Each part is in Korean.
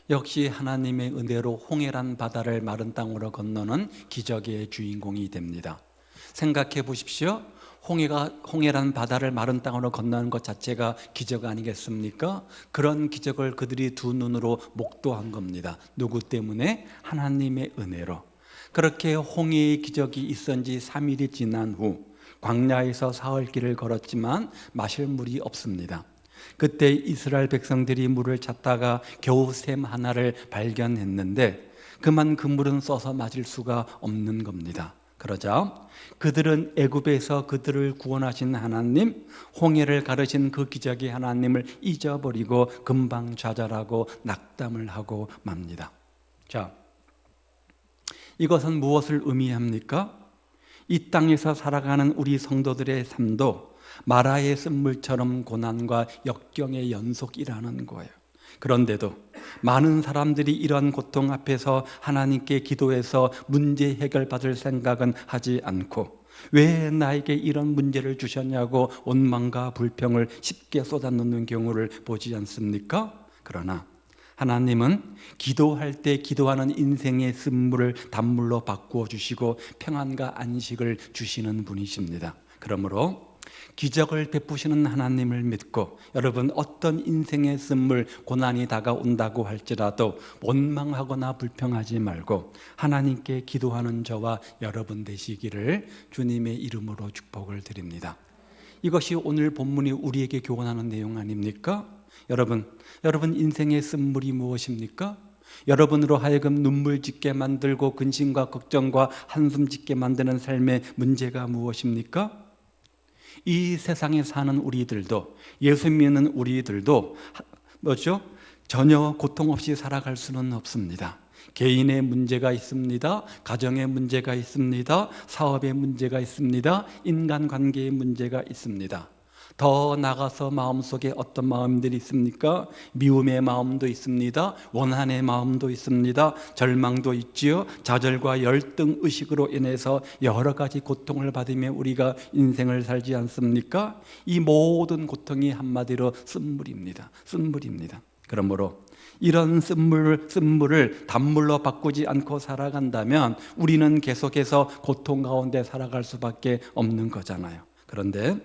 역시 하나님의 은혜로 홍해란 바다를 마른 땅으로 건너는 기적의 주인공이 됩니다. 생각해 보십시오. 홍해란 바다를 마른 땅으로 건너는 것 자체가 기적 아니겠습니까? 그런 기적을 그들이 두 눈으로 목도한 겁니다. 누구 때문에? 하나님의 은혜로. 그렇게 홍해의 기적이 있은 지 3일이 지난 후 광야에서 사흘 길을 걸었지만 마실 물이 없습니다. 그때 이스라엘 백성들이 물을 찾다가 겨우 샘 하나를 발견했는데 그만 그 물은 써서 마실 수가 없는 겁니다. 그러자 그들은 애굽에서 그들을 구원하신 하나님, 홍해를 가르신 그 기적의 하나님을 잊어버리고 금방 좌절하고 낙담을 하고 맙니다. 자, 이것은 무엇을 의미합니까? 이 땅에서 살아가는 우리 성도들의 삶도 마라의 쓴물처럼 고난과 역경의 연속이라는 거예요. 그런데도 많은 사람들이 이런 고통 앞에서 하나님께 기도해서 문제 해결받을 생각은 하지 않고 왜 나에게 이런 문제를 주셨냐고 원망과 불평을 쉽게 쏟아놓는 경우를 보지 않습니까? 그러나 하나님은 기도할 때 기도하는 인생의 쓴물을 단물로 바꾸어 주시고 평안과 안식을 주시는 분이십니다. 그러므로 기적을 베푸시는 하나님을 믿고 여러분 어떤 인생의 쓴물 고난이 다가온다고 할지라도 원망하거나 불평하지 말고 하나님께 기도하는 저와 여러분 되시기를 주님의 이름으로 축복을 드립니다. 이것이 오늘 본문이 우리에게 교훈하는 내용 아닙니까? 여러분 인생의 쓴물이 무엇입니까? 여러분으로 하여금 눈물 짓게 만들고 근심과 걱정과 한숨 짓게 만드는 삶의 문제가 무엇입니까? 이 세상에 사는 우리들도 예수 믿는 우리들도 전혀 고통 없이 살아갈 수는 없습니다. 개인의 문제가 있습니다. 가정의 문제가 있습니다. 사업의 문제가 있습니다. 인간관계의 문제가 있습니다. 더 나가서 마음속에 어떤 마음들이 있습니까? 미움의 마음도 있습니다. 원한의 마음도 있습니다. 절망도 있지요. 좌절과 열등 의식으로 인해서 여러 가지 고통을 받으며 우리가 인생을 살지 않습니까? 이 모든 고통이 한마디로 쓴물입니다. 그러므로 이런 쓴물을 단물로 바꾸지 않고 살아간다면 우리는 계속해서 고통 가운데 살아갈 수밖에 없는 거잖아요. 그런데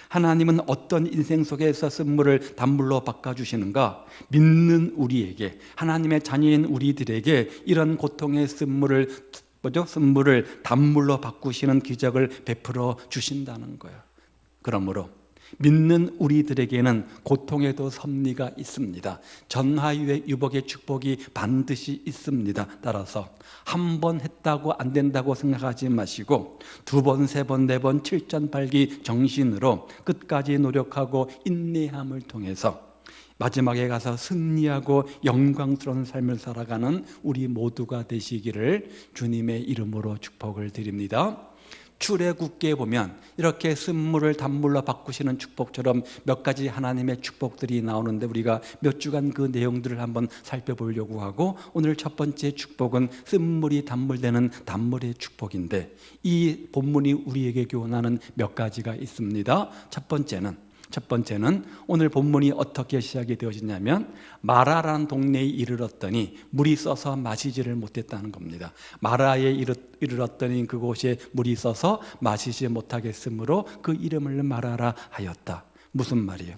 하나님은 어떤 인생 속에서 쓴물을 단물로 바꿔주시는가? 믿는 우리에게, 하나님의 자녀인 우리들에게 이런 고통의 쓴물을 단물로 바꾸시는 기적을 베풀어 주신다는 거예요. 그러므로 믿는 우리들에게는 고통에도 섭리가 있습니다. 전화위의 유복의 축복이 반드시 있습니다. 따라서 한 번 했다고 안 된다고 생각하지 마시고 두 번, 세 번, 네 번, 7전8기 정신으로 끝까지 노력하고 인내함을 통해서 마지막에 가서 승리하고 영광스러운 삶을 살아가는 우리 모두가 되시기를 주님의 이름으로 축복을 드립니다. 출애굽기에 보면 이렇게 쓴물을 단물로 바꾸시는 축복처럼 몇 가지 하나님의 축복들이 나오는데 우리가 몇 주간 그 내용들을 한번 살펴보려고 하고 오늘 첫 번째 축복은 쓴물이 단물되는 단물의 축복인데 이 본문이 우리에게 교훈하는 몇 가지가 있습니다. 첫 번째는 오늘 본문이 어떻게 시작이 되어지냐면 마라라는 동네에 이르렀더니 물이 써서 마시지를 못했다는 겁니다. 마라에 이르렀더니 그곳에 물이 써서 마시지 못하겠으므로 그 이름을 마라라 하였다. 무슨 말이에요?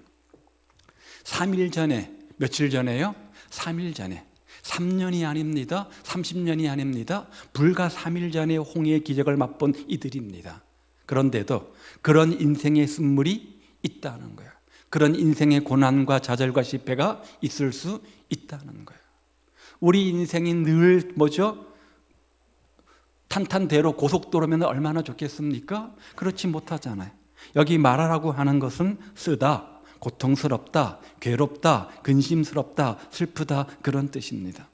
3일 전에, 며칠 전에요? 3일 전에 3년이 아닙니다. 30년이 아닙니다. 불과 3일 전에 홍해의 기적을 맛본 이들입니다. 그런데도 그런 인생의 쓴물이 있다는 거예요. 그런 인생의 고난과 좌절과 실패가 있을 수 있다는 거예요. 우리 인생이 늘 탄탄대로 고속도로면 얼마나 좋겠습니까? 그렇지 못하잖아요. 여기 말하라고 하는 것은 쓰다, 고통스럽다, 괴롭다, 근심스럽다, 슬프다 그런 뜻입니다.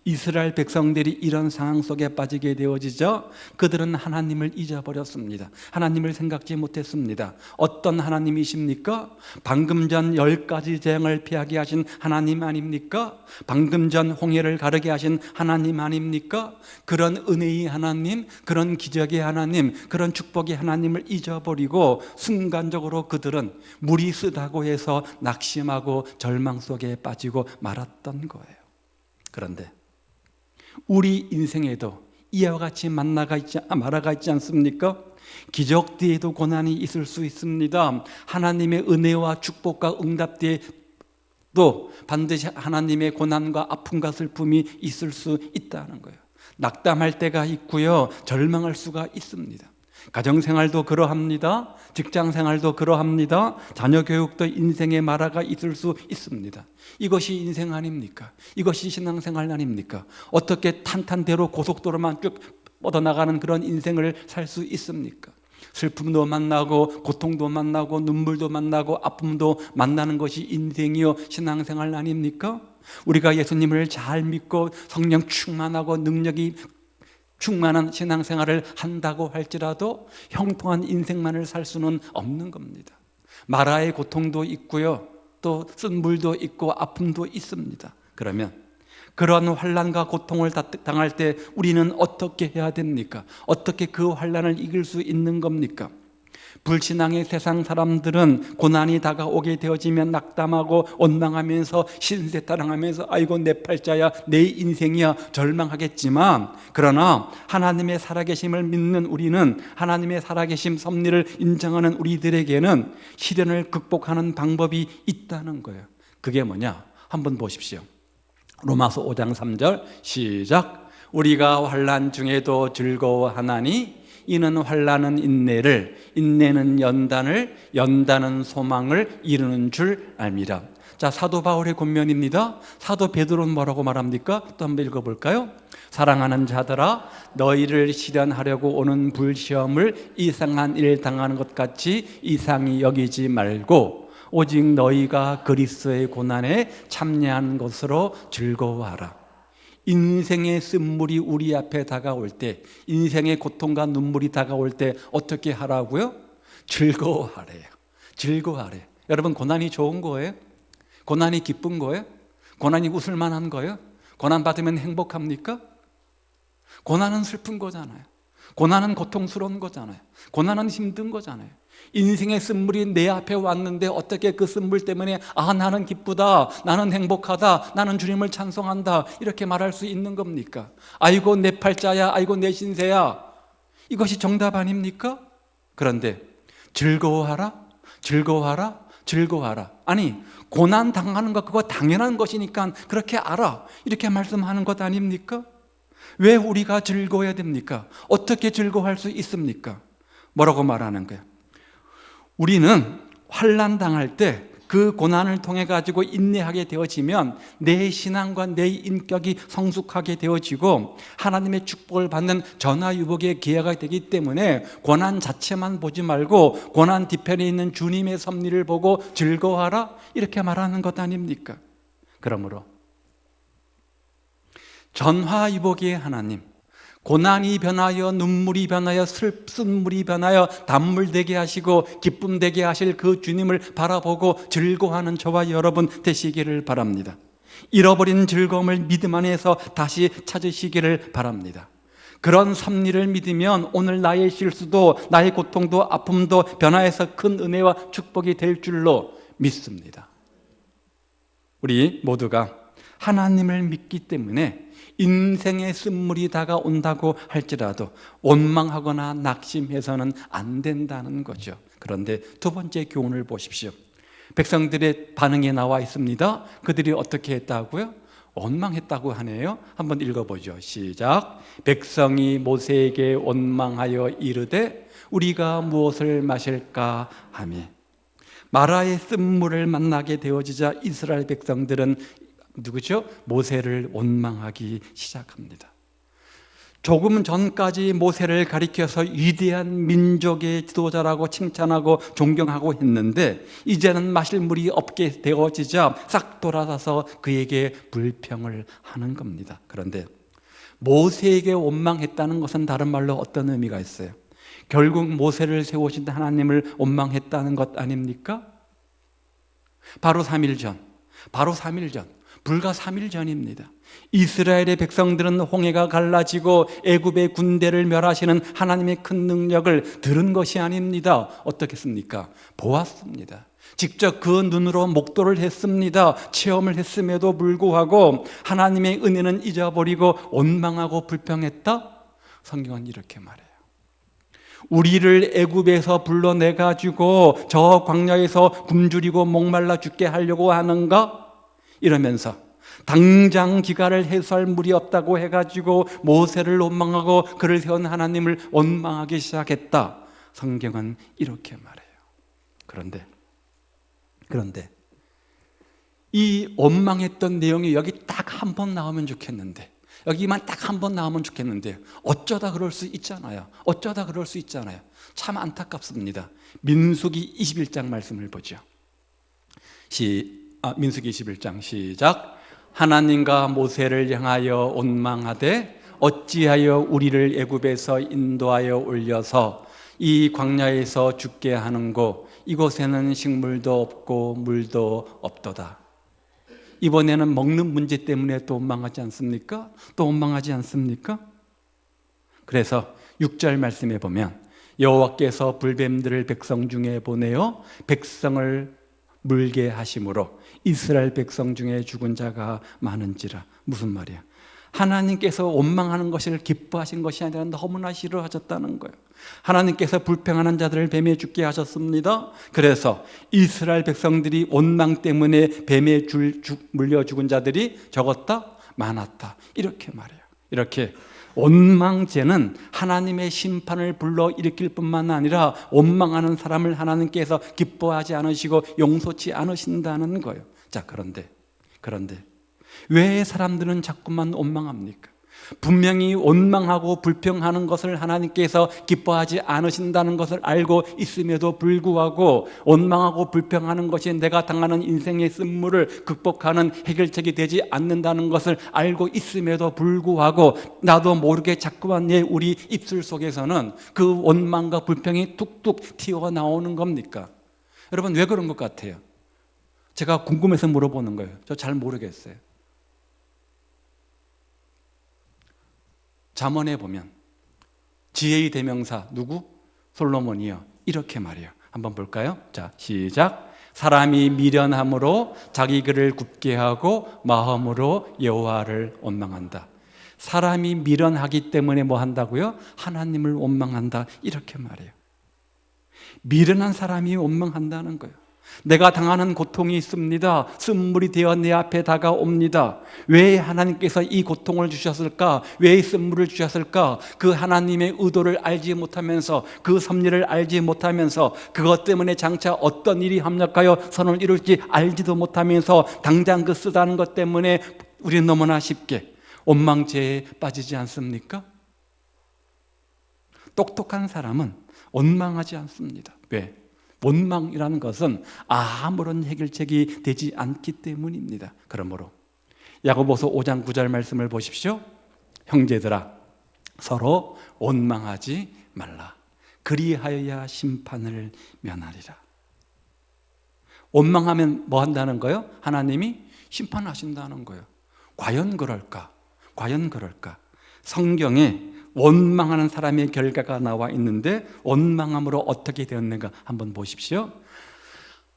이스라엘 백성들이 이런 상황 속에 빠지게 되어지죠. 그들은 하나님을 잊어버렸습니다. 하나님을 생각지 못했습니다. 어떤 하나님이십니까? 방금 전 10가지 재앙을 피하게 하신 하나님 아닙니까? 방금 전 홍해를 가르게 하신 하나님 아닙니까? 그런 은혜의 하나님, 그런 기적의 하나님, 그런 축복의 하나님을 잊어버리고 순간적으로 그들은 물이 쓰다고 해서 낙심하고 절망 속에 빠지고 말았던 거예요. 그런데 우리 인생에도 이와 같이 마라가 있지 않습니까? 기적 뒤에도 고난이 있을 수 있습니다. 하나님의 은혜와 축복과 응답 뒤에도 반드시 하나님의 고난과 아픔과 슬픔이 있을 수 있다는 거예요. 낙담할 때가 있고요, 절망할 수가 있습니다. 가정생활도 그러합니다. 직장생활도 그러합니다. 자녀교육도 인생의 마라가 있을 수 있습니다. 이것이 인생 아닙니까? 이것이 신앙생활 아닙니까? 어떻게 탄탄대로 고속도로만 쭉 뻗어나가는 그런 인생을 살 수 있습니까? 슬픔도 만나고 고통도 만나고 눈물도 만나고 아픔도 만나는 것이 인생이요 신앙생활 아닙니까? 우리가 예수님을 잘 믿고 성령 충만하고 능력이 충만한 신앙생활을 한다고 할지라도 형통한 인생만을 살 수는 없는 겁니다. 마라의 고통도 있고요, 또 쓴물도 있고 아픔도 있습니다. 그러면 그러한 환난과 고통을 당할 때 우리는 어떻게 해야 됩니까? 어떻게 그 환난을 이길 수 있는 겁니까? 불신앙의 세상 사람들은 고난이 다가오게 되어지면 낙담하고 원망하면서 신세 타령하면서 아이고 내 팔자야, 내 인생이야 절망하겠지만, 그러나 하나님의 살아계심을 믿는 우리는, 하나님의 살아계심 섭리를 인정하는 우리들에게는 시련을 극복하는 방법이 있다는 거예요. 그게 뭐냐? 한번 보십시오. 로마서 5장 3절 시작. 우리가 환난 중에도 즐거워하나니 이는 환난은 인내를, 인내는 연단을, 연단은 소망을 이루는 줄 알미라. 자, 사도 바울의 권면입니다. 사도 베드로는 뭐라고 말합니까? 또 한번 읽어볼까요? 사랑하는 자들아, 너희를 시련하려고 오는 불시험을 이상한 일 당하는 것 같이 이상히 여기지 말고 오직 너희가 그리스도의 고난에 참여한 것으로 즐거워하라. 인생의 쓴물이 우리 앞에 다가올 때, 인생의 고통과 눈물이 다가올 때 어떻게 하라고요? 즐거워하래요. 즐거워하래. 여러분, 고난이 좋은 거예요? 고난이 기쁜 거예요? 고난이 웃을 만한 거예요? 고난 받으면 행복합니까? 고난은 슬픈 거잖아요. 고난은 고통스러운 거잖아요. 고난은 힘든 거잖아요. 인생의 쓴물이 내 앞에 왔는데 어떻게 그 쓴물 때문에 나는 기쁘다, 나는 행복하다, 나는 주님을 찬송한다 이렇게 말할 수 있는 겁니까? 아이고 내 팔자야, 아이고 내 신세야, 이것이 정답 아닙니까? 그런데 즐거워하라, 즐거워하라, 즐거워하라. 아니, 고난 당하는 거 그거 당연한 것이니까 그렇게 알아, 이렇게 말씀하는 것 아닙니까? 왜 우리가 즐거워야 됩니까? 어떻게 즐거워할 수 있습니까? 뭐라고 말하는 거예요? 우리는 환난 당할 때 그 고난을 통해 가지고 인내하게 되어지면 내 신앙과 내 인격이 성숙하게 되어지고 하나님의 축복을 받는 전화유복의 기회가 되기 때문에 고난 자체만 보지 말고 고난 뒤편에 있는 주님의 섭리를 보고 즐거워하라, 이렇게 말하는 것 아닙니까? 그러므로 전화유복의 하나님, 고난이 변하여 눈물이 변하여 쓴물이 변하여 단물 되게 하시고 기쁨 되게 하실 그 주님을 바라보고 즐거워하는 저와 여러분 되시기를 바랍니다. 잃어버린 즐거움을 믿음 안에서 다시 찾으시기를 바랍니다. 그런 섭리를 믿으면 오늘 나의 실수도 나의 고통도 아픔도 변화해서 큰 은혜와 축복이 될 줄로 믿습니다. 우리 모두가 하나님을 믿기 때문에 인생의 쓴물이 다가온다고 할지라도 원망하거나 낙심해서는 안 된다는 거죠. 그런데 두 번째 교훈을 보십시오. 백성들의 반응에 나와 있습니다. 그들이 어떻게 했다고요? 원망했다고 하네요. 한번 읽어보죠. 시작. 백성이 모세에게 원망하여 이르되 우리가 무엇을 마실까 하며. 마라의 쓴물을 만나게 되어지자 이스라엘 백성들은 누구죠? 모세를 원망하기 시작합니다. 조금 전까지 모세를 가리켜서 위대한 민족의 지도자라고 칭찬하고 존경하고 했는데 이제는 마실 물이 없게 되어지자 싹 돌아서서 그에게 불평을 하는 겁니다. 그런데 모세에게 원망했다는 것은 다른 말로 어떤 의미가 있어요? 결국 모세를 세우신 하나님을 원망했다는 것 아닙니까? 바로 3일 전, 불과 3일 전입니다. 이스라엘의 백성들은 홍해가 갈라지고 애굽의 군대를 멸하시는 하나님의 큰 능력을 들은 것이 아닙니다. 어떻겠습니까? 보았습니다. 직접 그 눈으로 목도를 했습니다. 체험을 했음에도 불구하고 하나님의 은혜는 잊어버리고 원망하고 불평했다? 성경은 이렇게 말해요. 우리를 애굽에서 불러내가지고 저 광야에서 굶주리고 목말라 죽게 하려고 하는가? 이러면서 당장 기가를 해소할 물이 없다고 해가지고 모세를 원망하고 그를 세운 하나님을 원망하기 시작했다. 성경은 이렇게 말해요. 그런데 이 원망했던 내용이 여기 딱 한 번 나오면 좋겠는데, 여기만 딱 한 번 나오면 좋겠는데 어쩌다 그럴 수 있잖아요. 참 안타깝습니다. 민수기 21장 말씀을 보죠. 민수기 21장 시작. 하나님과 모세를 향하여 원망하되 어찌하여 우리를 애굽에서 인도하여 올려서 이 광야에서 죽게 하는고 이곳에는 식물도 없고 물도 없도다. 이번에는 먹는 문제 때문에 또 원망하지 않습니까? 그래서 6절 말씀에 보면 여호와께서 불뱀들을 백성 중에 보내어 백성을 물게 하심으로 이스라엘 백성 중에 죽은 자가 많은지라. 무슨 말이야? 하나님께서 원망하는 것을 기뻐하신 것이 아니라 너무나 싫어하셨다는 거예요. 하나님께서 불평하는 자들을 뱀에 죽게 하셨습니다. 그래서 이스라엘 백성들이 원망 때문에 뱀에 물려 죽은 자들이 적었다? 많았다. 이렇게 말해요. 이렇게 원망죄는 하나님의 심판을 불러일으킬 뿐만 아니라 원망하는 사람을 하나님께서 기뻐하지 않으시고 용서치 않으신다는 거예요. 자, 그런데 왜 사람들은 자꾸만 원망합니까? 분명히 원망하고 불평하는 것을 하나님께서 기뻐하지 않으신다는 것을 알고 있음에도 불구하고 원망하고 불평하는 것이 내가 당하는 인생의 쓴물을 극복하는 해결책이 되지 않는다는 것을 알고 있음에도 불구하고 나도 모르게 자꾸만 우리 입술 속에서는 그 원망과 불평이 툭툭 튀어나오는 겁니까? 여러분, 왜 그런 것 같아요? 제가 궁금해서 물어보는 거예요. 저 잘 모르겠어요. 잠언에 보면 지혜의 대명사 누구? 솔로몬이요. 이렇게 말해요. 한번 볼까요? 자, 시작. 사람이 미련함으로 자기 글을 굽게 하고 마음으로 여호와를 원망한다. 사람이 미련하기 때문에 뭐 한다고요? 하나님을 원망한다. 이렇게 말해요. 미련한 사람이 원망한다는 거예요. 내가 당하는 고통이 있습니다. 쓴물이 되어 내 앞에 다가옵니다. 왜 하나님께서 이 고통을 주셨을까? 왜 이 쓴물을 주셨을까? 그 하나님의 의도를 알지 못하면서, 그 섭리를 알지 못하면서, 그것 때문에 장차 어떤 일이 합력하여 선을 이룰지 알지도 못하면서 당장 그 쓰다는 것 때문에 우리는 너무나 쉽게 원망죄에 빠지지 않습니까? 똑똑한 사람은 원망하지 않습니다. 왜? 원망이라는 것은 아무런 해결책이 되지 않기 때문입니다. 그러므로 야고보서 5장 9절 말씀을 보십시오. 형제들아, 서로 원망하지 말라. 그리하여야 심판을 면하리라. 원망하면 뭐 한다는 거예요? 하나님이 심판하신다는 거예요. 과연 그럴까? 성경에 원망하는 사람의 결과가 나와 있는데 원망함으로 어떻게 되었는가 한번 보십시오.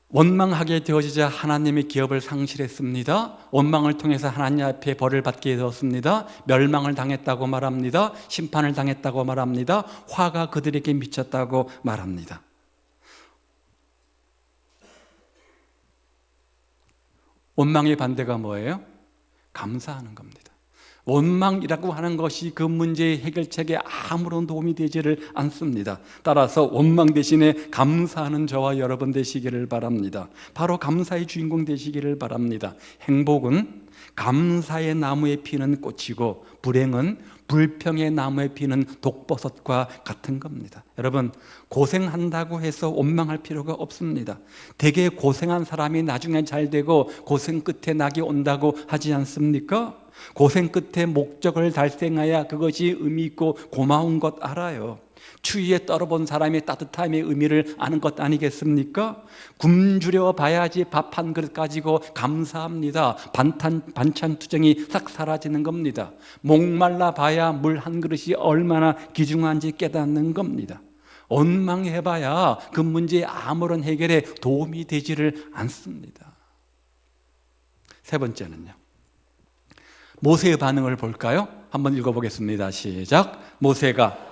원망하게 되어지자 하나님의 기업을 상실했습니다. 원망을 통해서 하나님 앞에 벌을 받게 되었습니다. 멸망을 당했다고 말합니다. 심판을 당했다고 말합니다. 화가 그들에게 미쳤다고 말합니다. 원망의 반대가 뭐예요? 감사하는 겁니다. 원망이라고 하는 것이 그 문제의 해결책에 아무런 도움이 되지를 않습니다. 따라서 원망 대신에 감사하는 저와 여러분 되시기를 바랍니다. 바로 감사의 주인공 되시기를 바랍니다. 행복은 감사의 나무에 피는 꽃이고 불행은 불평의 나무에 피는 독버섯과 같은 겁니다. 여러분, 고생한다고 해서 원망할 필요가 없습니다. 되게 고생한 사람이 나중에 잘 되고 고생 끝에 낙이 온다고 하지 않습니까? 고생 끝에 목적을 달성해야 그것이 의미 있고 고마운 것 알아요. 추위에 떨어본 사람이 따뜻함의 의미를 아는 것 아니겠습니까? 굶주려 봐야지 밥 한 그릇 가지고 감사합니다. 반찬 투정이 싹 사라지는 겁니다. 목말라 봐야 물 한 그릇이 얼마나 귀중한지 깨닫는 겁니다. 원망해봐야 그 문제의 아무런 해결에 도움이 되지를 않습니다. 세 번째는요, 모세의 반응을 볼까요? 한번 읽어보겠습니다. 시작. 모세가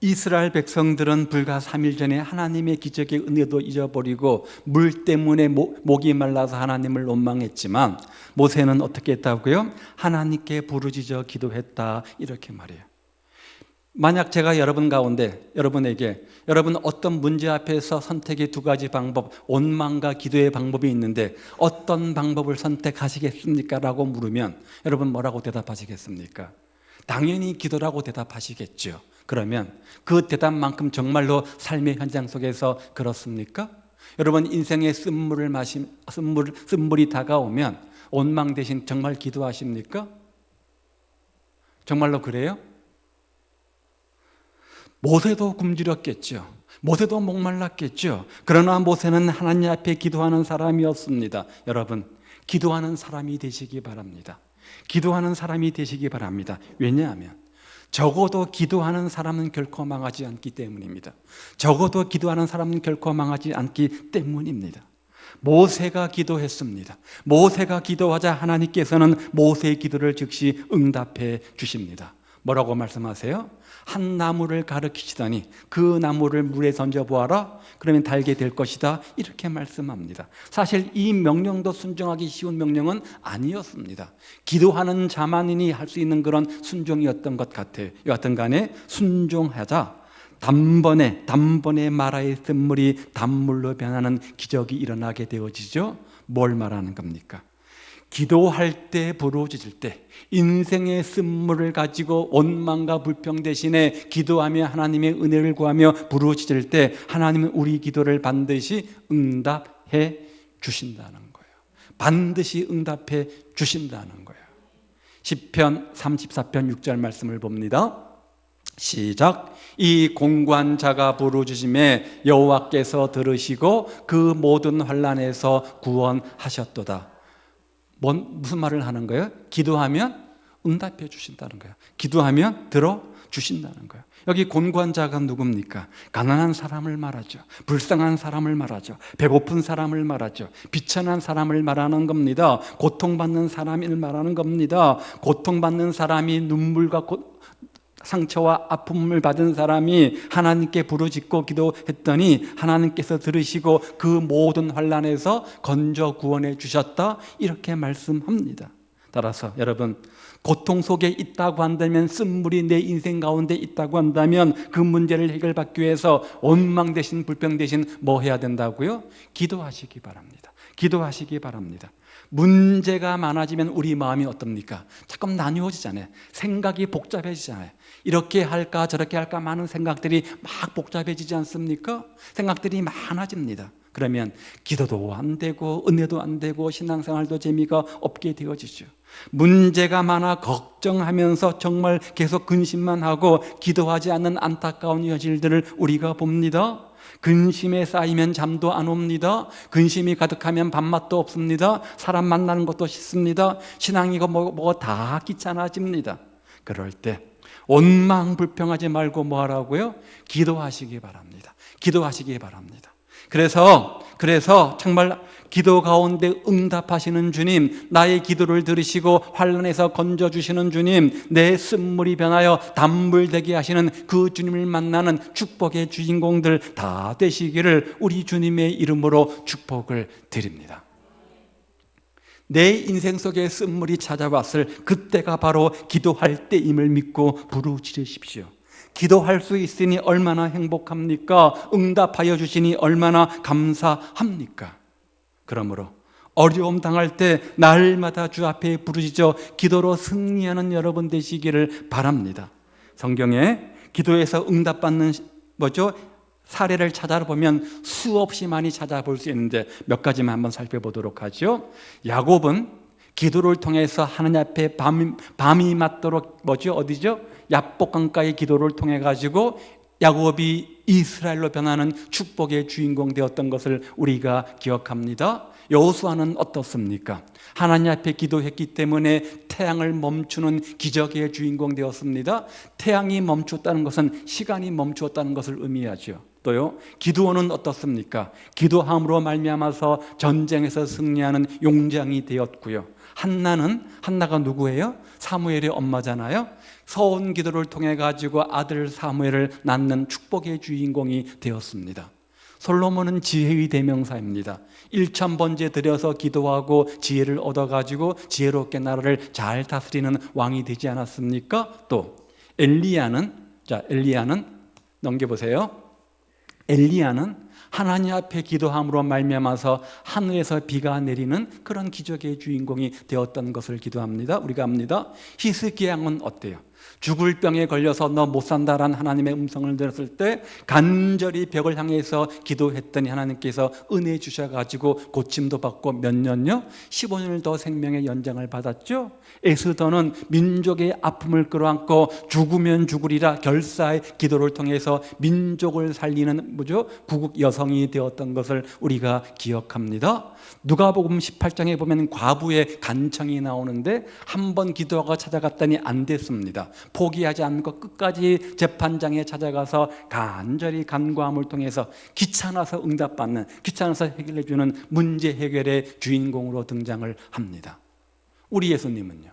이스라엘 백성들은 불과 3일 전에 하나님의 기적의 은혜도 잊어버리고 물 때문에 목이 말라서 하나님을 원망했지만 모세는 어떻게 했다고요? 하나님께 부르짖어 기도했다, 이렇게 말해요. 만약 제가 여러분 가운데 여러분에게 여러분 어떤 문제 앞에서 선택의 두 가지 방법, 원망과 기도의 방법이 있는데 어떤 방법을 선택하시겠습니까? 라고 물으면 여러분 뭐라고 대답하시겠습니까? 당연히 기도라고 대답하시겠죠. 그러면 그 대답만큼 정말로 삶의 현장 속에서 그렇습니까? 여러분 인생의 쓴물이 다가오면 원망 대신 정말 기도하십니까? 정말로 그래요? 모세도 굶주렸겠죠. 모세도 목말랐겠죠. 그러나 모세는 하나님 앞에 기도하는 사람이었습니다. 여러분, 기도하는 사람이 되시기 바랍니다. 기도하는 사람이 되시기 바랍니다. 왜냐하면 적어도 기도하는 사람은 결코 망하지 않기 때문입니다. 적어도 기도하는 사람은 결코 망하지 않기 때문입니다. 모세가 기도했습니다. 모세가 기도하자 하나님께서는 모세의 기도를 즉시 응답해 주십니다. 뭐라고 말씀하세요? 한 나무를 가르치시더니 그 나무를 물에 던져보아라, 그러면 달게 될 것이다, 이렇게 말씀합니다. 사실 이 명령도 순종하기 쉬운 명령은 아니었습니다. 기도하는 자만이 할 수 있는 그런 순종이었던 것 같아요. 여하튼 간에 순종하자 단번에 마라의 쓴물이 단물로 변하는 기적이 일어나게 되어지죠. 뭘 말하는 겁니까? 기도할 때, 부르짖을 때, 인생의 쓴물을 가지고 원망과 불평 대신에 기도하며 하나님의 은혜를 구하며 부르짖을 때 하나님은 우리 기도를 반드시 응답해 주신다는 거예요. 반드시 응답해 주신다는 거예요. 시편 34편 6절 말씀을 봅니다. 시작. 이 공고한 자가 부르짖음에 여호와께서 들으시고 그 모든 환난에서 구원하셨도다. 무슨 말을 하는 거예요? 기도하면 응답해 주신다는 거예요. 기도하면 들어주신다는 거예요. 여기 곤고한 자가 누굽니까? 가난한 사람을 말하죠. 불쌍한 사람을 말하죠. 배고픈 사람을 말하죠. 비천한 사람을 말하는 겁니다. 고통받는 사람을 말하는 겁니다. 고통받는 사람이 눈물과 상처와 아픔을 받은 사람이 하나님께 부르짖고 기도했더니 하나님께서 들으시고 그 모든 환난에서 건져 구원해 주셨다, 이렇게 말씀합니다. 따라서 여러분, 고통 속에 있다고 한다면, 쓴물이 내 인생 가운데 있다고 한다면 그 문제를 해결받기 위해서 원망 대신 불평 대신 뭐 해야 된다고요? 기도하시기 바랍니다. 기도하시기 바랍니다. 문제가 많아지면 우리 마음이 어떻습니까? 자꾸 나뉘어지잖아요. 생각이 복잡해지잖아요. 이렇게 할까 저렇게 할까 많은 생각들이 막 복잡해지지 않습니까? 생각들이 많아집니다. 그러면 기도도 안 되고 은혜도 안 되고 신앙생활도 재미가 없게 되어지죠. 문제가 많아 걱정하면서 정말 계속 근심만 하고 기도하지 않는 안타까운 현실들을 우리가 봅니다. 근심에 쌓이면 잠도 안 옵니다. 근심이 가득하면 밥맛도 없습니다. 사람 만나는 것도 싫습니다. 신앙이고 뭐가 다 귀찮아집니다. 그럴 때 원망 불평하지 말고 뭐 하라고요? 기도하시기 바랍니다. 기도하시기 바랍니다. 그래서 정말 기도 가운데 응답하시는 주님, 나의 기도를 들으시고 환난에서 건져주시는 주님, 내 쓴물이 변하여 단물 되게 하시는 그 주님을 만나는 축복의 주인공들 다 되시기를 우리 주님의 이름으로 축복을 드립니다. 내 인생 속에 쓴물이 찾아왔을 그때가 바로 기도할 때임을 믿고 부르짖으십시오. 기도할 수 있으니 얼마나 행복합니까? 응답하여 주시니 얼마나 감사합니까? 그러므로 어려움 당할 때 날마다 주 앞에 부르짖어 기도로 승리하는 여러분 되시기를 바랍니다. 성경에 기도에서 응답받는 사례를 찾아보면 수없이 많이 찾아볼 수 있는데 몇 가지만 한번 살펴보도록 하죠. 야곱은 기도를 통해서 하나님 앞에 밤이 맞도록 야복강가의 기도를 통해 가지고 야곱이 이스라엘로 변하는 축복의 주인공 되었던 것을 우리가 기억합니다. 여호수아는 어떻습니까? 하나님 앞에 기도했기 때문에 태양을 멈추는 기적의 주인공 되었습니다. 태양이 멈추었다는 것은 시간이 멈추었다는 것을 의미하죠. 또요, 기드온은 어떻습니까? 기도함으로 말미암아서 전쟁에서 승리하는 용장이 되었고요. 한나가 누구예요? 사무엘의 엄마잖아요. 서온 기도를 통해 가지고 아들 사무엘을 낳는 축복의 주인공이 되었습니다. 솔로몬은 지혜의 대명사입니다. 1000번째 들여서 기도하고 지혜를 얻어가지고 지혜롭게 나라를 잘 다스리는 왕이 되지 않았습니까? 또 엘리야는 넘겨보세요. 엘리야는 하나님 앞에 기도함으로 말미암아서 하늘에서 비가 내리는 그런 기적의 주인공이 되었던 것을 기도합니다. 우리가 압니다. 히스기야 왕은 어때요? 죽을 병에 걸려서 너 못 산다라는 하나님의 음성을 들었을 때 간절히 벽을 향해서 기도했더니 하나님께서 은혜 주셔가지고 고침도 받고 몇 년요? 15년을 더 생명의 연장을 받았죠. 에스더는 민족의 아픔을 끌어안고 죽으면 죽으리라 결사의 기도를 통해서 민족을 살리는 구국 여성이 되었던 것을 우리가 기억합니다. 누가복음 18장에 보면 과부의 간청이 나오는데 한 번 기도하고 찾아갔더니 안 됐습니다. 포기하지 않고 끝까지 재판장에 찾아가서 간절히 간구함을 통해서 귀찮아서 응답받는, 귀찮아서 해결해주는 문제 해결의 주인공으로 등장을 합니다. 우리 예수님은요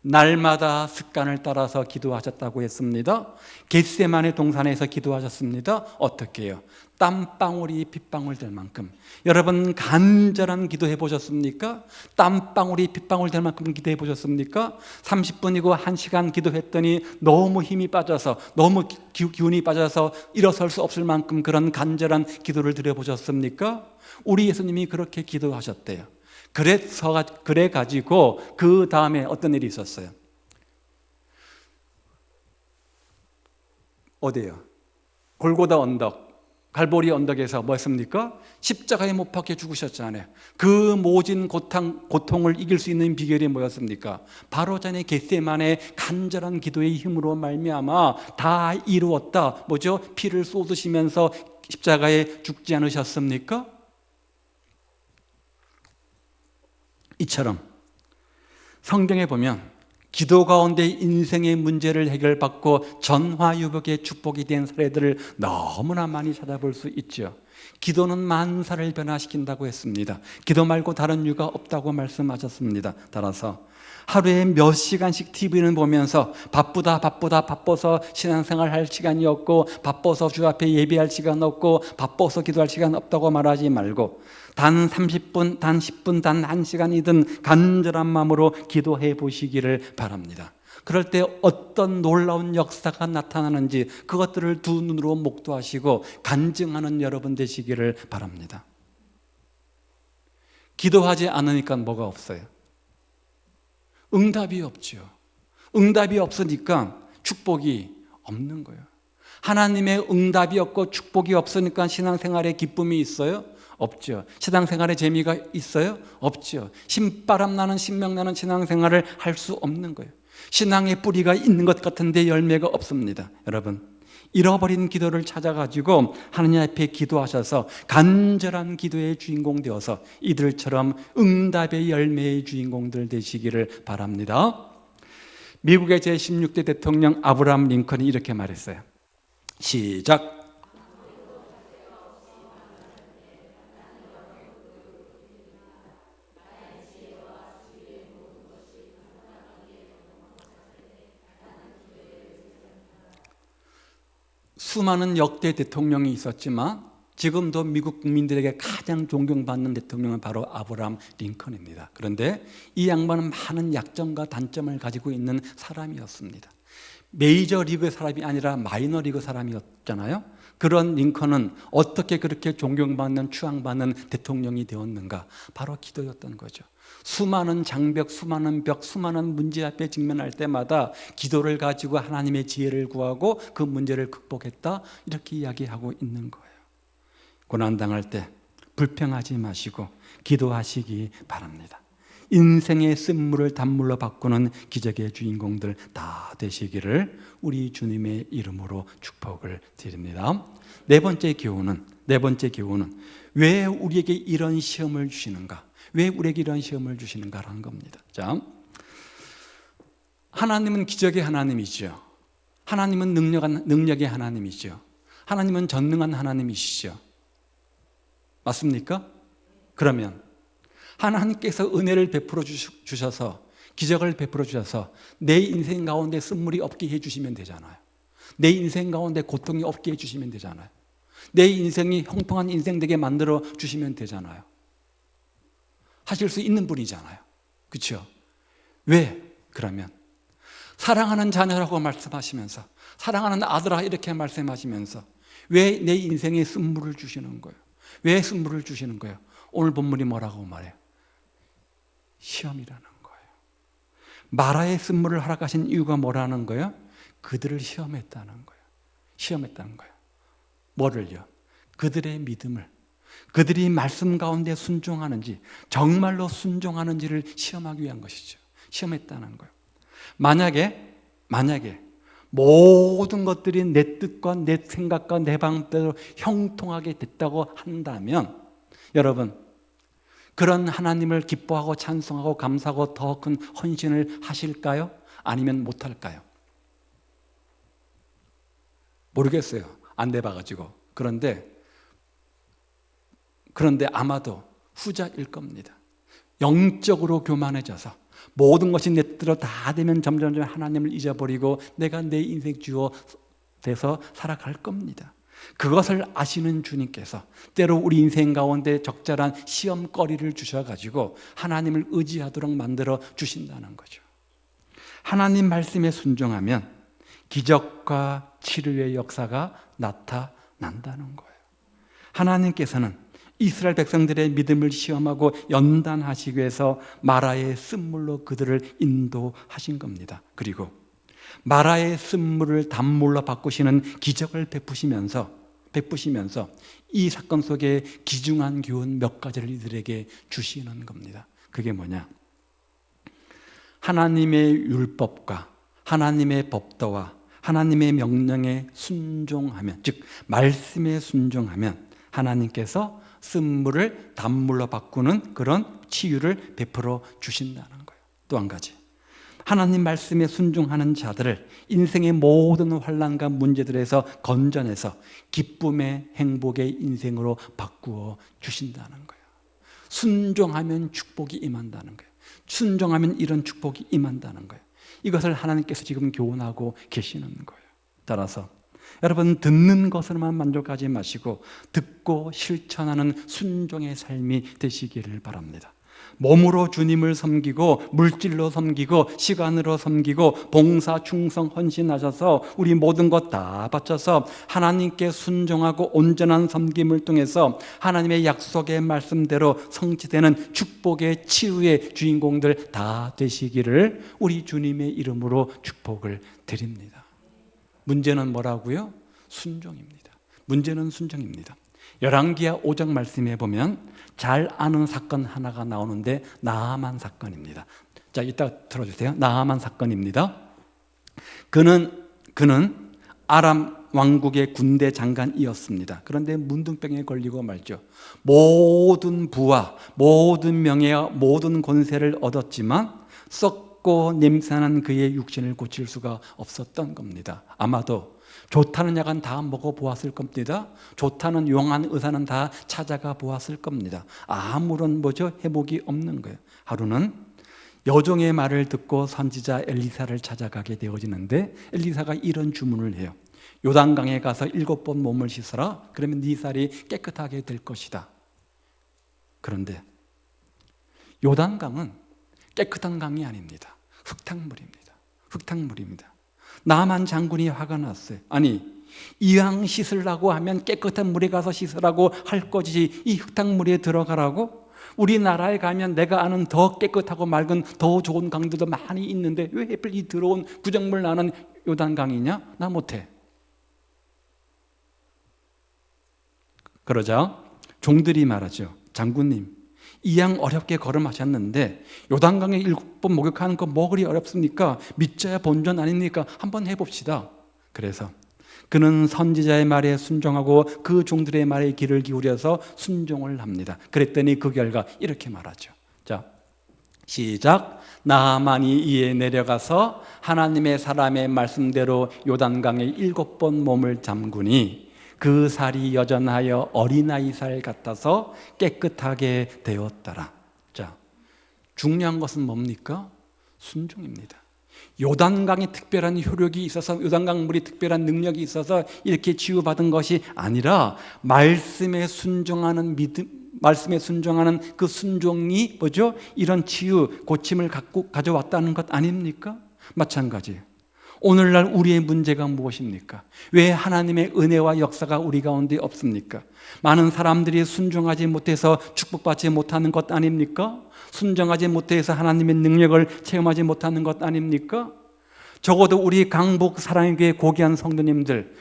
날마다 습관을 따라서 기도하셨다고 했습니다. 겟세마네 동산에서 기도하셨습니다. 어떻게 해요? 땀방울이 빗방울 될 만큼. 여러분 간절한 기도해 보셨습니까? 땀방울이 빗방울 될 만큼 기도해 보셨습니까? 30분이고 1시간 기도했더니 너무 힘이 빠져서, 너무 기운이 빠져서 일어설 수 없을 만큼 그런 간절한 기도를 드려보셨습니까? 우리 예수님이 그렇게 기도하셨대요. 그래가지고 그 다음에 어떤 일이 있었어요? 어디예요? 골고다 언덕, 갈보리 언덕에서 뭐 했습니까? 십자가에 못 박혀 죽으셨잖아요. 그 모진 고통을 이길 수 있는 비결이 뭐였습니까? 바로 전에 겟세마네 간절한 기도의 힘으로 말미암아 다 이루었다. 피를 쏟으시면서 십자가에 죽지 않으셨습니까? 이처럼 성경에 보면 기도 가운데 인생의 문제를 해결받고 전화유복의 축복이 된 사례들을 너무나 많이 찾아볼 수 있죠. 기도는 만사를 변화시킨다고 했습니다. 기도 말고 다른 이유가 없다고 말씀하셨습니다. 따라서 하루에 몇 시간씩 TV를 보면서 바빠서 신앙생활 할 시간이 없고, 바빠서 주 앞에 예배할 시간 없고, 바빠서 기도할 시간 없다고 말하지 말고 단 30분, 단 10분, 단 1시간이든 간절한 마음으로 기도해 보시기를 바랍니다. 그럴 때 어떤 놀라운 역사가 나타나는지 그것들을 두 눈으로 목도하시고 간증하는 여러분 되시기를 바랍니다. 기도하지 않으니까 뭐가 없어요? 응답이 없죠. 응답이 없으니까 축복이 없는 거예요. 하나님의 응답이 없고 축복이 없으니까 신앙생활에 기쁨이 있어요? 없죠. 신앙생활에 재미가 있어요? 없죠. 신바람 나는 신명 나는 신앙생활을 할 수 없는 거예요. 신앙의 뿌리가 있는 것 같은데 열매가 없습니다. 여러분, 잃어버린 기도를 찾아가지고 하나님 앞에 기도하셔서 간절한 기도의 주인공 되어서 이들처럼 응답의 열매의 주인공들 되시기를 바랍니다. 미국의 제16대 대통령 아브라함 링컨이 이렇게 말했어요. 시작. 수많은 역대 대통령이 있었지만 지금도 미국 국민들에게 가장 존경받는 대통령은 바로 아브라함 링컨입니다. 그런데 이 양반은 많은 약점과 단점을 가지고 있는 사람이었습니다. 메이저리그 사람이 아니라 마이너리그 사람이었잖아요. 그런 링컨은 어떻게 그렇게 존경받는 추앙받는 대통령이 되었는가? 바로 기도였던 거죠. 수많은 장벽, 수많은 벽, 수많은 문제 앞에 직면할 때마다 기도를 가지고 하나님의 지혜를 구하고 그 문제를 극복했다, 이렇게 이야기하고 있는 거예요. 고난당할 때 불평하지 마시고 기도하시기 바랍니다. 인생의 쓴물을 단물로 바꾸는 기적의 주인공들 다 되시기를 우리 주님의 이름으로 축복을 드립니다. 네 번째 교훈은 왜 우리에게 이런 시험을 주시는가? 왜 우리에게 이런 시험을 주시는가라는 겁니다. 자, 하나님은 기적의 하나님이죠. 하나님은 능력의 하나님이죠. 하나님은 전능한 하나님이시죠. 맞습니까? 그러면 하나님께서 은혜를 베풀어 주셔서, 기적을 베풀어 주셔서 내 인생 가운데 쓴물이 없게 해주시면 되잖아요. 내 인생 가운데 고통이 없게 해주시면 되잖아요. 내 인생이 형통한 인생 되게 만들어 주시면 되잖아요. 하실 수 있는 분이잖아요. 그렇죠? 왜? 그러면 사랑하는 자녀라고 말씀하시면서, 사랑하는 아들아 이렇게 말씀하시면서 왜 내 인생에 쓴물을 주시는 거예요? 왜 쓴물을 주시는 거예요? 오늘 본문이 뭐라고 말해요? 시험이라는 거예요. 마라의 쓴물을 허락하신 이유가 뭐라는 거예요? 그들을 시험했다는 거예요. 시험했다는 거예요. 뭐를요? 그들의 믿음을, 그들이 말씀 가운데 순종하는지, 정말로 순종하는지를 시험하기 위한 것이죠. 시험했다는 거예요. 만약에 모든 것들이 내 뜻과 내 생각과 내 방법대로 형통하게 됐다고 한다면, 여러분, 그런 하나님을 기뻐하고 찬송하고 감사하고 더 큰 헌신을 하실까요? 아니면 못할까요? 모르겠어요. 안 돼봐가지고. 그런데 아마도 후자일 겁니다. 영적으로 교만해져서 모든 것이 내 뜻대로 다 되면 점점 하나님을 잊어버리고 내가 내 인생 주어 돼서 살아갈 겁니다. 그것을 아시는 주님께서 때로 우리 인생 가운데 적절한 시험거리를 주셔가지고 하나님을 의지하도록 만들어 주신다는 거죠. 하나님 말씀에 순종하면 기적과 치료의 역사가 나타난다는 거예요. 하나님께서는 이스라엘 백성들의 믿음을 시험하고 연단하시기 위해서 마라의 쓴물로 그들을 인도하신 겁니다. 그리고 마라의 쓴물을 단물로 바꾸시는 기적을 베푸시면서 이 사건 속에 귀중한 교훈 몇 가지를 이들에게 주시는 겁니다. 그게 뭐냐? 하나님의 율법과 하나님의 법도와 하나님의 명령에 순종하면, 즉 말씀에 순종하면 하나님께서 쓴물을 단물로 바꾸는 그런 치유를 베풀어 주신다는 거예요. 또 한 가지, 하나님 말씀에 순종하는 자들을 인생의 모든 환난과 문제들에서 건져내서 기쁨의 행복의 인생으로 바꾸어 주신다는 거예요. 순종하면 축복이 임한다는 거예요. 순종하면 이런 축복이 임한다는 거예요. 이것을 하나님께서 지금 교훈하고 계시는 거예요. 따라서 여러분, 듣는 것으로만 만족하지 마시고 듣고 실천하는 순종의 삶이 되시기를 바랍니다. 몸으로 주님을 섬기고 물질로 섬기고 시간으로 섬기고 봉사, 충성, 헌신하셔서 우리 모든 것 다 바쳐서 하나님께 순종하고 온전한 섬김을 통해서 하나님의 약속의 말씀대로 성취되는 축복의 치유의 주인공들 다 되시기를 우리 주님의 이름으로 축복을 드립니다. 문제는 뭐라고요? 순종입니다. 문제는 순종입니다. 열왕기하 5장 말씀에 보면 잘 아는 사건 하나가 나오는데 나하만 사건입니다. 자, 이따 들어주세요. 나하만 사건입니다. 그는 아람 왕국의 군대 장관이었습니다. 그런데 문둥병에 걸리고 말죠. 모든 부와 모든 명예와 모든 권세를 얻었지만 썩고 냄새나는 그의 육신을 고칠 수가 없었던 겁니다. 아마도 좋다는 약은 다 먹어보았을 겁니다. 좋다는 용한 의사는 다 찾아가 보았을 겁니다. 아무런 회복이 없는 거예요. 하루는 여종의 말을 듣고 선지자 엘리사를 찾아가게 되어지는데 엘리사가 이런 주문을 해요. 요단강에 가서 7번 몸을 씻어라. 그러면 네 살이 깨끗하게 될 것이다. 그런데 요단강은 깨끗한 강이 아닙니다. 흙탕물입니다. 나만 장군이 화가 났어요. 아니, 이왕 씻으려고 하면 깨끗한 물에 가서 씻으라고 할 거지 이 흙탕물에 들어가라고? 우리나라에 가면 내가 아는 더 깨끗하고 맑은 더 좋은 강들도 많이 있는데 왜 하필 이 더러운 구정물 나는 요단강이냐? 나 못해. 그러자 종들이 말하죠. 장군님, 이 양 어렵게 걸음하셨는데 요단강에 7번 목욕하는 거 뭐 그리 어렵습니까? 믿자야 본전 아닙니까? 한번 해봅시다. 그래서 그는 선지자의 말에 순종하고 그 종들의 말에 귀를 기울여서 순종을 합니다. 그랬더니 그 결과 이렇게 말하죠. 자, 시작. 나하만이 이에 내려가서 하나님의 사람의 말씀대로 요단강에 7번 몸을 잠그니 그 살이 여전하여 어린아이 살 같아서 깨끗하게 되었더라. 자, 중요한 것은 뭡니까? 순종입니다. 요단강에 특별한 효력이 있어서, 요단강 물이 특별한 능력이 있어서 이렇게 치유받은 것이 아니라 말씀에 순종하는 믿음, 말씀에 순종하는 그 순종이 뭐죠? 이런 치유, 고침을 가져왔다는 것 아닙니까? 마찬가지예요. 오늘날 우리의 문제가 무엇입니까? 왜 하나님의 은혜와 역사가 우리 가운데 없습니까? 많은 사람들이 순종하지 못해서 축복받지 못하는 것 아닙니까? 순종하지 못해서 하나님의 능력을 체험하지 못하는 것 아닙니까? 적어도 우리 강북 사랑교회 고귀한 성도님들,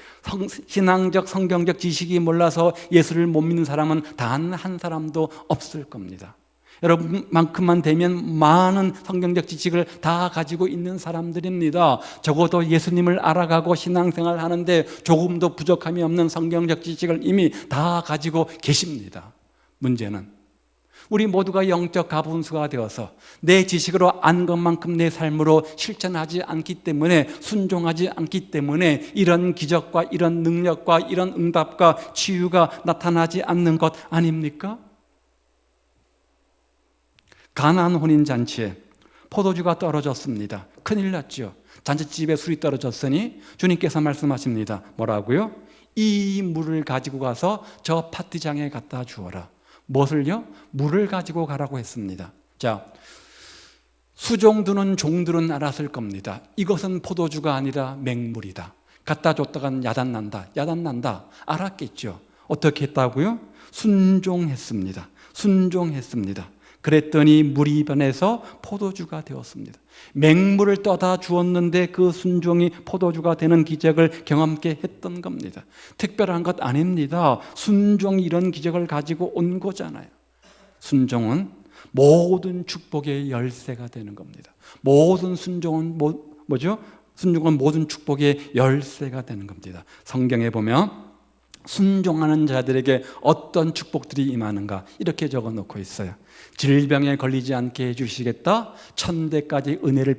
신앙적 성경적 지식이 몰라서 예수를 못 믿는 사람은 단 한 사람도 없을 겁니다. 여러분만큼만 되면 많은 성경적 지식을 다 가지고 있는 사람들입니다. 적어도 예수님을 알아가고 신앙생활 하는데 조금도 부족함이 없는 성경적 지식을 이미 다 가지고 계십니다. 문제는 우리 모두가 영적 가분수가 되어서 내 지식으로 안 것만큼 내 삶으로 실천하지 않기 때문에, 순종하지 않기 때문에 이런 기적과 이런 능력과 이런 응답과 치유가 나타나지 않는 것 아닙니까? 가나안 혼인잔치에 포도주가 떨어졌습니다. 큰일 났죠. 잔치집에 술이 떨어졌으니 주님께서 말씀하십니다. 뭐라고요? 이 물을 가지고 가서 저 파티장에 갖다 주어라. 무엇을요? 물을 가지고 가라고 했습니다. 자, 수종두는 종들은 알았을 겁니다. 이것은 포도주가 아니라 맹물이다. 갖다 줬다간 야단난다. 알았겠죠. 어떻게 했다고요? 순종했습니다. 그랬더니 물이 변해서 포도주가 되었습니다. 맹물을 떠다 주었는데 그 순종이 포도주가 되는 기적을 경험케 했던 겁니다. 특별한 것 아닙니다. 순종이 이런 기적을 가지고 온 거잖아요. 순종은 모든 축복의 열쇠가 되는 겁니다. 모든 순종은 뭐죠? 순종은 모든 축복의 열쇠가 되는 겁니다. 성경에 보면 순종하는 자들에게 어떤 축복들이 임하는가 이렇게 적어놓고 있어요. 질병에 걸리지 않게 해주시겠다. 천대까지 은혜를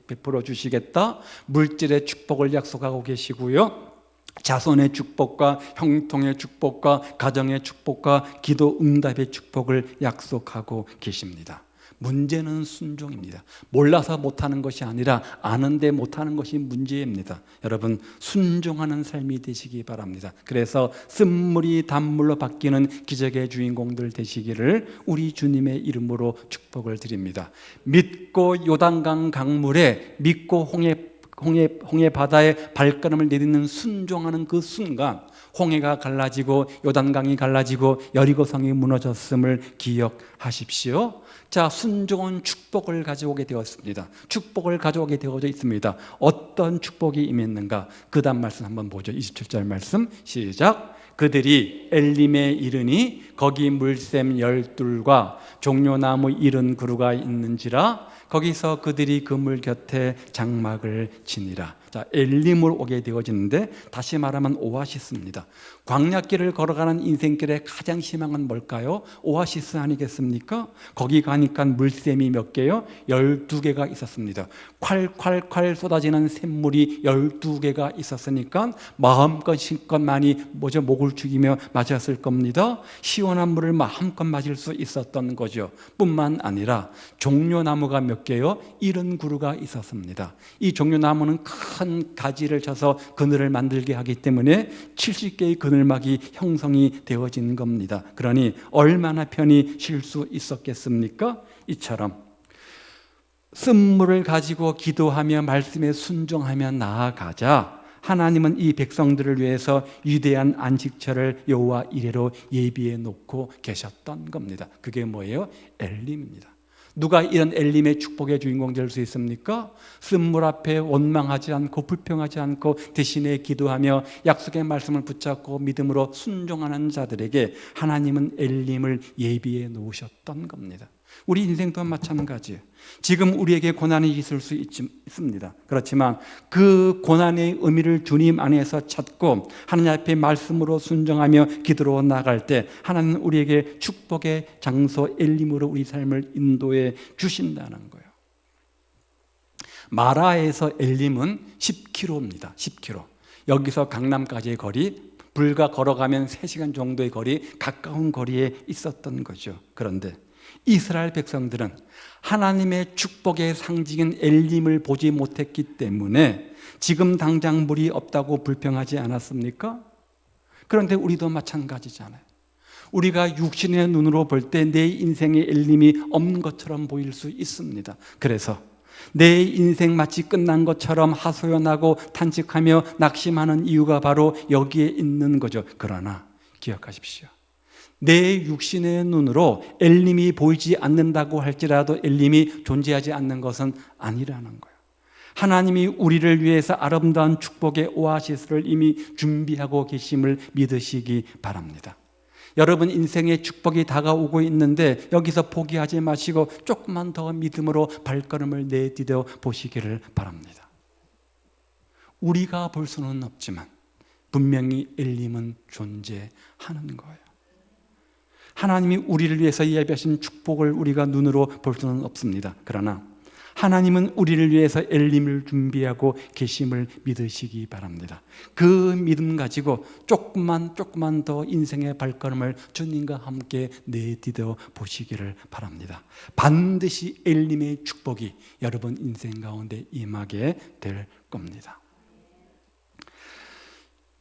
베풀어 주시겠다. 물질의 축복을 약속하고 계시고요. 자손의 축복과 형통의 축복과 가정의 축복과 기도 응답의 축복을 약속하고 계십니다. 문제는 순종입니다. 몰라서 못하는 것이 아니라 아는데 못하는 것이 문제입니다. 여러분, 순종하는 삶이 되시기 바랍니다. 그래서 쓴물이 단물로 바뀌는 기적의 주인공들 되시기를 우리 주님의 이름으로 축복을 드립니다. 믿고 요단강 강물에, 믿고 홍해 바다에 발걸음을 내딛는 순종하는 그 순간 홍해가 갈라지고 요단강이 갈라지고 여리고성이 무너졌음을 기억하십시오. 자, 순종은 축복을 가져오게 되었습니다. 축복을 가져오게 되어져 있습니다. 어떤 축복이 임했는가? 그 다음 말씀 한번 보죠. 27절 말씀 시작. 그들이 엘림에 이르니 거기 물샘 12과 종려나무 70그루가 있는지라 거기서 그들이 그 물 곁에 장막을 치니라. 자, 엘림을 오게 되어지는데 다시 말하면 오아시스입니다. 광야길을 걸어가는 인생길의 가장 희망은 뭘까요? 오아시스 아니겠습니까? 거기 가니까 물샘이 몇 개요? 12개가 있었습니다. 콸콸콸 쏟아지는 샘물이 12개가 있었으니까 마음껏 실컷 많이 목을 죽이며 마셨을 겁니다. 시원한 물을 마음껏 마실 수 있었던 거죠. 뿐만 아니라 종려나무가 몇 개요? 70그루가 있었습니다. 이 종려나무는 큰 가지를 쳐서 그늘을 만들게 하기 때문에 70개의 그늘막이 형성이 되어진 겁니다. 그러니 얼마나 편히 쉴 수 있었겠습니까? 이처럼 쓴물을 가지고 기도하며 말씀에 순종하며 나아가자 하나님은 이 백성들을 위해서 위대한 안식처를 여호와 이레로 예비해 놓고 계셨던 겁니다. 그게 뭐예요? 엘림입니다. 누가 이런 엘림의 축복의 주인공 될 수 있습니까? 쓴물 앞에 원망하지 않고 불평하지 않고 대신에 기도하며 약속의 말씀을 붙잡고 믿음으로 순종하는 자들에게 하나님은 엘림을 예비해 놓으셨던 겁니다. 우리 인생도 마찬가지예요. 지금 우리에게 고난이 있을 수 있습니다. 그렇지만 그 고난의 의미를 주님 안에서 찾고 하나님 앞에 말씀으로 순종하며 기도로 나아갈 때 하나님은 우리에게 축복의 장소 엘림으로 우리 삶을 인도해 주신다는 거예요. 마라에서 엘림은 10km입니다. 10km. 여기서 강남까지의 거리, 불과 걸어가면 3시간 정도의 거리, 가까운 거리에 있었던 거죠. 그런데 이스라엘 백성들은 하나님의 축복의 상징인 엘림을 보지 못했기 때문에 지금 당장 물이 없다고 불평하지 않았습니까? 그런데 우리도 마찬가지잖아요. 우리가 육신의 눈으로 볼 때 내 인생의 엘림이 없는 것처럼 보일 수 있습니다. 그래서 내 인생 마치 끝난 것처럼 하소연하고 탄식하며 낙심하는 이유가 바로 여기에 있는 거죠. 그러나 기억하십시오. 내 육신의 눈으로 엘림이 보이지 않는다고 할지라도 엘림이 존재하지 않는 것은 아니라는 거예요. 하나님이 우리를 위해서 아름다운 축복의 오아시스를 이미 준비하고 계심을 믿으시기 바랍니다. 여러분 인생의 축복이 다가오고 있는데 여기서 포기하지 마시고 조금만 더 믿음으로 발걸음을 내디뎌 보시기를 바랍니다. 우리가 볼 수는 없지만 분명히 엘림은 존재하는 거예요. 하나님이 우리를 위해서 예비하신 축복을 우리가 눈으로 볼 수는 없습니다. 그러나 하나님은 우리를 위해서 엘림을 준비하고 계심을 믿으시기 바랍니다. 그 믿음 가지고 조금만 더 인생의 발걸음을 주님과 함께 내디뎌 보시기를 바랍니다. 반드시 엘림의 축복이 여러분 인생 가운데 임하게 될 겁니다.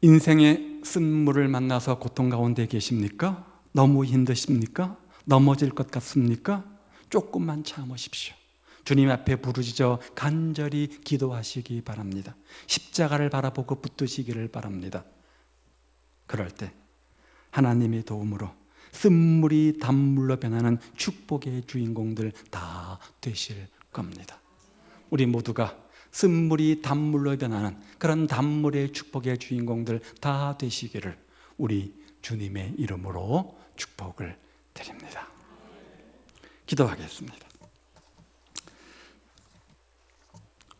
인생의 쓴물을 만나서 고통 가운데 계십니까? 너무 힘드십니까? 넘어질 것 같습니까? 조금만 참으십시오. 주님 앞에 부르짖어 간절히 기도하시기 바랍니다. 십자가를 바라보고 붙드시기를 바랍니다. 그럴 때 하나님의 도움으로 쓴물이 단물로 변하는 축복의 주인공들 다 되실 겁니다. 우리 모두가 쓴물이 단물로 변하는 그런 단물의 축복의 주인공들 다 되시기를 우리 주님의 이름으로 축복을 드립니다. 기도하겠습니다.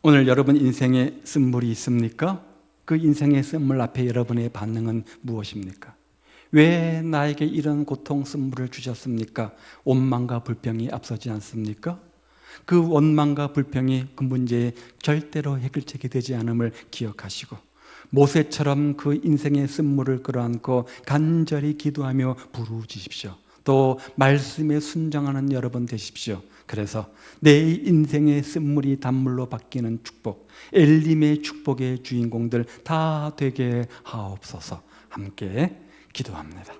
오늘 여러분 인생에 쓴물이 있습니까? 그 인생의 쓴물 앞에 여러분의 반응은 무엇입니까? 왜 나에게 이런 고통 쓴물을 주셨습니까? 원망과 불평이 앞서지 않습니까? 그 원망과 불평이 그 문제에 절대로 해결책이 되지 않음을 기억하시고 모세처럼 그 인생의 쓴물을 끌어안고 간절히 기도하며 부르짖으십시오. 또 말씀에 순종하는 여러분 되십시오. 그래서 내 인생의 쓴물이 단물로 바뀌는 축복, 엘림의 축복의 주인공들 다 되게 하옵소서. 함께 기도합니다.